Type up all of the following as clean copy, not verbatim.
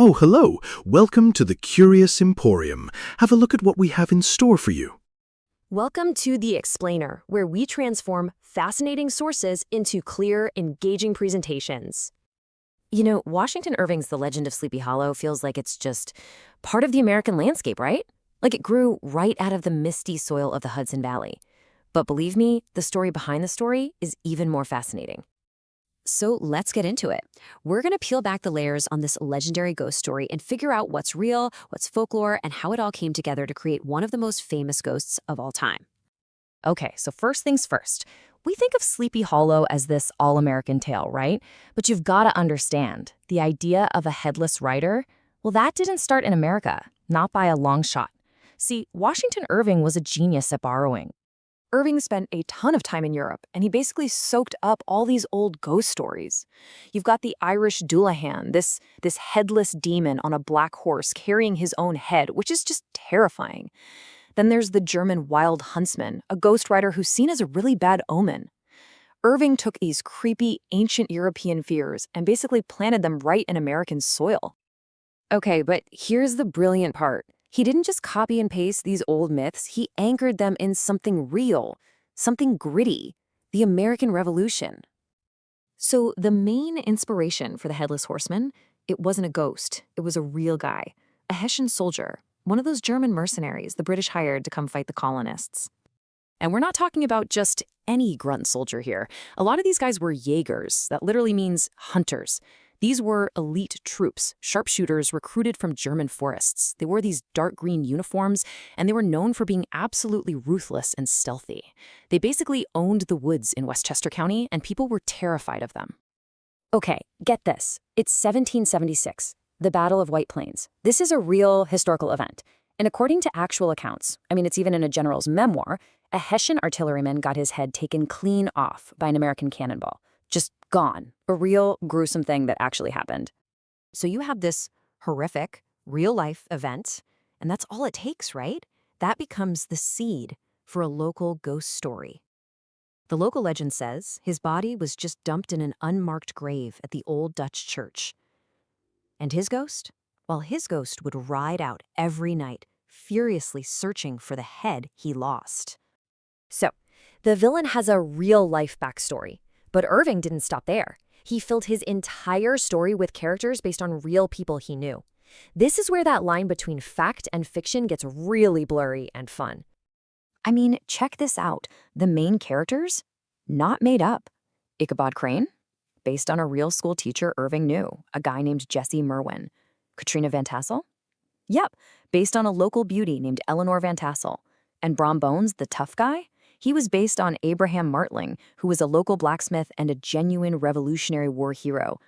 Oh, hello. Welcome to the Curious Emporium. Have a look at what we have in store for you. Welcome to The Explainer, where we transform fascinating sources into clear, engaging presentations. You know, Washington Irving's The Legend of Sleepy Hollow feels like it's just part of the American landscape, right? Like it grew right out of the misty soil of the Hudson Valley. But believe me, the story behind the story is even more fascinating. So let's get into it. We're going to peel back the layers on this legendary ghost story and figure out what's real, what's folklore, and how it all came together to create one of the most famous ghosts of all time. Okay, so first things first. We think of Sleepy Hollow as this all-American tale, right? But you've got to understand, the idea of a headless rider, well, that didn't start in America, not by a long shot. See, Washington Irving was a genius at borrowing. Irving spent a ton of time in Europe, and he basically soaked up all these old ghost stories. You've got the Irish Dullahan, this headless demon on a black horse carrying his own head, which is just terrifying. Then there's the German wild huntsman, a ghost rider who's seen as a really bad omen. Irving took these creepy, ancient European fears and basically planted them right in American soil. Okay, but here's the brilliant part. He didn't just copy and paste these old myths, he anchored them in something real, something gritty, the American Revolution. So the main inspiration for the Headless Horseman, it wasn't a ghost, it was a real guy, a Hessian soldier, one of those German mercenaries the British hired to come fight the colonists. And we're not talking about just any grunt soldier here. A lot of these guys were Jaegers, that literally means hunters. These were elite troops, sharpshooters recruited from German forests. They wore these dark green uniforms, and they were known for being absolutely ruthless and stealthy. They basically owned the woods in Westchester County, and people were terrified of them. Okay, get this. It's 1776, the Battle of White Plains. This is a real historical event. And according to actual accounts, it's even in a general's memoir, a Hessian artilleryman got his head taken clean off by an American cannonball. Just gone. A real gruesome thing that actually happened. So you have this horrific, real-life event, and that's all it takes, right? That becomes the seed for a local ghost story. The local legend says his body was just dumped in an unmarked grave at the old Dutch church. And his ghost? Well, his ghost would ride out every night, furiously searching for the head he lost. So, the villain has a real-life backstory. But Irving didn't stop there. He filled his entire story with characters based on real people he knew. This is where that line between fact and fiction gets really blurry and fun. Check this out. The main characters? Not made up. Ichabod Crane? Based on a real school teacher Irving knew, a guy named Jesse Merwin. Katrina Van Tassel? Yep, based on a local beauty named Eleanor Van Tassel. And Brom Bones, the tough guy? He was based on Abraham Martling, who was a local blacksmith and a genuine Revolutionary War hero.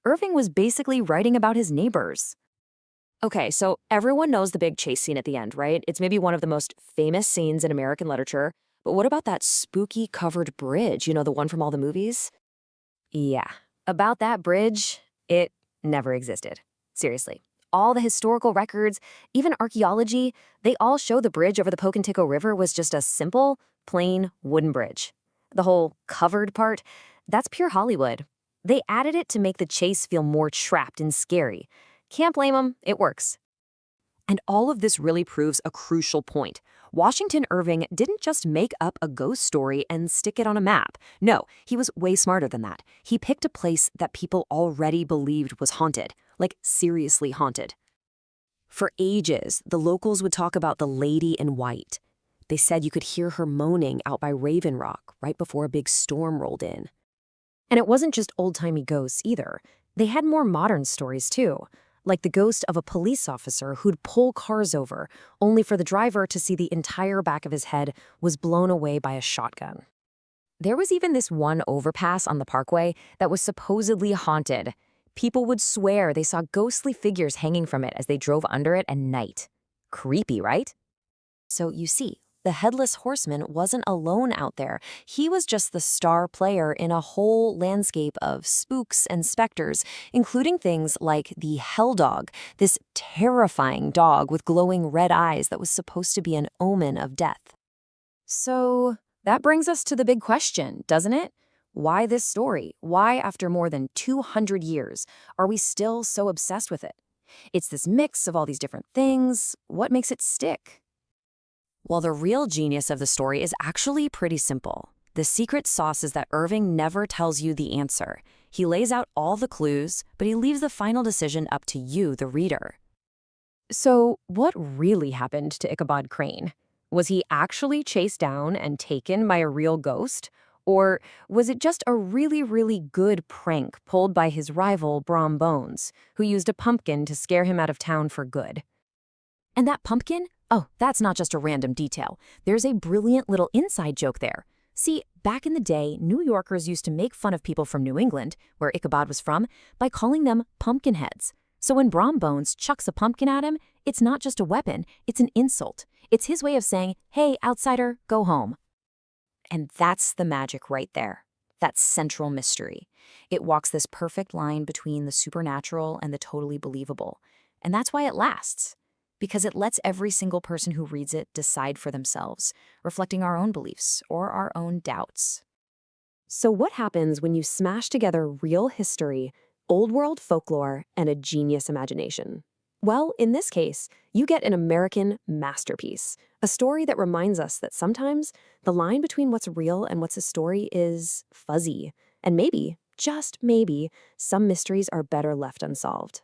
Irving was basically writing about his neighbors. Okay, so everyone knows the big chase scene at the end, right? It's maybe one of the most famous scenes in American literature. But what about that spooky covered bridge, the one from all the movies? Yeah, about that bridge, it never existed. Seriously. All the historical records, even archaeology, they all show the bridge over the Pocantico River was just a simple, plain wooden bridge. The whole covered part, that's pure Hollywood. They added it to make the chase feel more trapped and scary. Can't blame them, it works. And all of this really proves a crucial point. Washington Irving didn't just make up a ghost story and stick it on a map. No, he was way smarter than that. He picked a place that people already believed was haunted, like seriously haunted. For ages, the locals would talk about the Lady in White. They said you could hear her moaning out by Raven Rock right before a big storm rolled in. And it wasn't just old-timey ghosts either. They had more modern stories too, like the ghost of a police officer who'd pull cars over, only for the driver to see the entire back of his head was blown away by a shotgun. There was even this one overpass on the Parkway that was supposedly haunted. People would swear they saw ghostly figures hanging from it as they drove under it at night. Creepy, right? So you see, the Headless Horseman wasn't alone out there. He was just the star player in a whole landscape of spooks and specters, including things like the Hell Dog, this terrifying dog with glowing red eyes that was supposed to be an omen of death. So that brings us to the big question, doesn't it? Why this story? Why, after more than 200 years, are we still so obsessed with it? It's this mix of all these different things. What makes it stick? Well, the real genius of the story is actually pretty simple. The secret sauce is that Irving never tells you the answer. He lays out all the clues, but he leaves the final decision up to you, the reader. So, what really happened to Ichabod Crane? Was he actually chased down and taken by a real ghost? Or was it just a really, really good prank pulled by his rival, Brom Bones, who used a pumpkin to scare him out of town for good? And that pumpkin? Oh, that's not just a random detail. There's a brilliant little inside joke there. See, back in the day, New Yorkers used to make fun of people from New England, where Ichabod was from, by calling them pumpkinheads. So when Brom Bones chucks a pumpkin at him, it's not just a weapon, it's an insult. It's his way of saying, hey, outsider, go home. And that's the magic right there. That central mystery. It walks this perfect line between the supernatural and the totally believable. And that's why it lasts. Because it lets every single person who reads it decide for themselves, reflecting our own beliefs or our own doubts. So what happens when you smash together real history, old world folklore, and a genius imagination? Well, in this case, you get an American masterpiece, a story that reminds us that sometimes the line between what's real and what's a story is fuzzy, and maybe, just maybe, some mysteries are better left unsolved.